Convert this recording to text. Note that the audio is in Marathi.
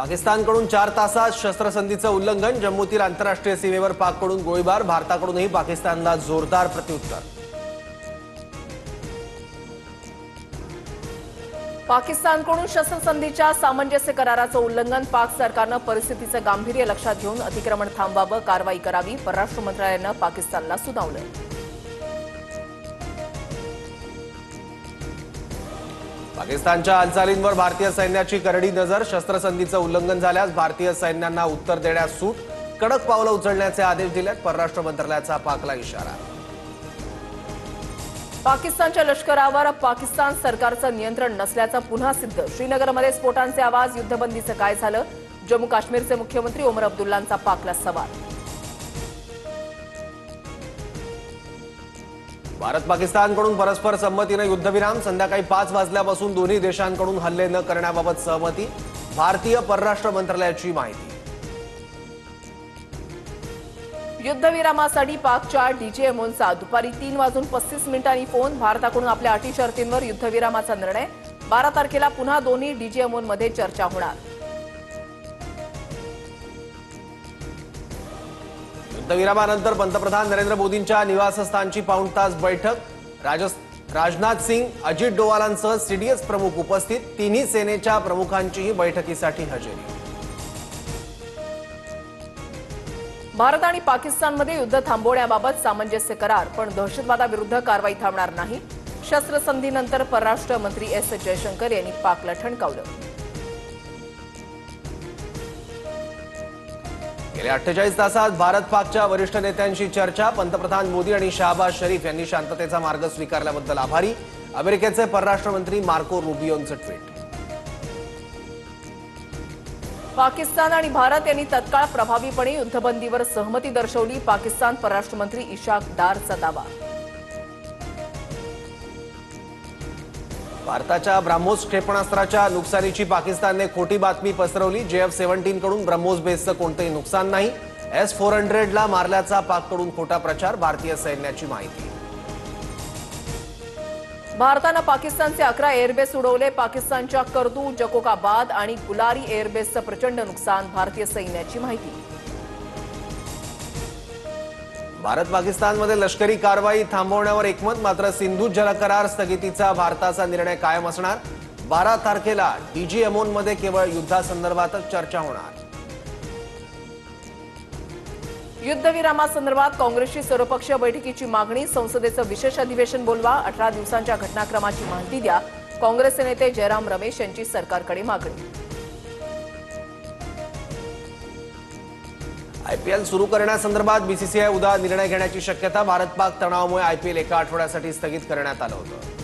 पाकिस्तानकडून 4 तासात शस्त्रसंधीचं उल्लंघन, जम्मूतील आंतरराष्ट्रीय सीमेवर पाककडून गोळीबार, भारताकडूनही पाकिस्तानला जोरदार प्रत्युत्तर। पाकिस्तानकडून शस्त्रसंधीच्या सामंजस्य कराराचं उल्लंघन, पाक सरकारनं परिस्थितीचं गांभीर्य लक्षात घेऊन अतिक्रमण थांबवावं, कारवाई करावी, परराष्ट्र मंत्रालयानं पाकिस्तानला सुनावलं। पाकिस्तानच्या हालचालींवर भारतीय सैन्याची करडी नजर, शस्त्रसंधीचं उल्लंघन झाल्यास भारतीय सैन्यांना उत्तर देण्यास सूट, कडक पावलं उचलण्याचे आदेश दिलेत परराष्ट्र मंत्रालयाचा पाकला इशारा। पाकिस्तानच्या लष्करावर पाकिस्तान सरकारचं नियंत्रण नसल्याचं पुन्हा सिद्ध, श्रीनगरमध्ये स्फोटांचे आवाज, युद्धबंदीचं काय झालं, जम्मू काश्मीरचे मुख्यमंत्री ओमर अब्दुल्लांचा पाकला सवाल। भारत पाकिस्तानकडून परस्पर संमतीने युद्धविराम, संध्याकाळी 5 वाजल्यापासून दोन्ही देशांकडून हल्ले न करण्याबाबत सहमती, भारतीय परराष्ट्र मंत्रालयाची माहिती। युद्धविरामासाठी पाकच्या डीजीएमओंचा दुपारी 3:35 फोन, भारताकडून आपल्या अटी शर्तींवर युद्धविरामाचा निर्णय, 12 तारखेला पुन्हा दोन्ही डीजीएमओंमध्ये चर्चा होणार। युद्धविरामानंतर पंतप्रधान नरेंद्र मोदींच्या निवासस्थानची पाऊण तास बैठक, राजनाथ सिंग, अजित डोवालांसह सीडीएस प्रमुख उपस्थित, तिन्ही सेनेच्या प्रमुखांचीही बैठकीसाठी हजेरी। भारत आणि पाकिस्तानमध्ये युद्ध थांबवण्याबाबत सामंजस्य करार, पण दहशतवादाविरुद्ध कारवाई थांबणार नाही, शस्त्रसंधीनंतर परराष्ट्र मंत्री एस जयशंकर यांनी पाकला ठणकावलं। गेल्या 48 तासात भारत पाकच्या वरिष्ठ नेत्यांशी चर्चा, पंतप्रधान मोदी आणि शाहबाज शरीफ यांनी शांततेचा मार्ग स्वीकारल्याबद्दल आभारी, अमेरिकेचे परराष्ट्र मंत्री मार्को रुबियोंचं ट्विट। पाकिस्तान आणि भारत यांनी तत्काळ प्रभावीपणे युद्धबंदीवर सहमती दर्शवली, पाकिस्तान परराष्ट्र मंत्री इशाक डारचा दावा। भारताच्या ब्राह्मोस क्षेपणास्त्राच्या नुकसानीची पाकिस्तानने खोटी बातमी पसरवली, JF-17 कडून ब्रह्मोस बेसचं कोणतंही नुकसान नाही, S-400 ला मारल्याचा पाककडून खोटा प्रचार, भारतीय सैन्याची माहिती। भारतानं पाकिस्तानचे 11 एअरबेस उडवले, पाकिस्तानच्या कर्दू, जकोकाबाद आणि गुलारी एअरबेसचं प्रचंड नुकसान, भारतीय सैन्याची माहिती। भारत पाकिस्तानमध्ये लष्करी कारवाई थांबवण्यावर एकमत, मात्र सिंधू जलकरार स्थगितीचा भारताचा निर्णय कायम असणार, 12 तारखेला डीजीएमओंमध्ये केवळ युद्धासंदर्भातच चर्चा होणार। युद्धविरामासंदर्भात काँग्रेसची सर्वपक्षीय बैठकीची मागणी, संसदेचं विशेष अधिवेशन बोलवा, 18 दिवसांच्या घटनाक्रमाची माहिती द्या, काँग्रेसचे नेते जयराम रमेश यांची सरकारकडे मागणी। आयपीएल सुरू करण्यासंदर्भात बीसीसीआय उद्या निर्णय घेण्याची शक्यता, भारत पाक तणावामुळे आयपीएल एका आठवड्यासाठी स्थगित करण्यात आलं होतं।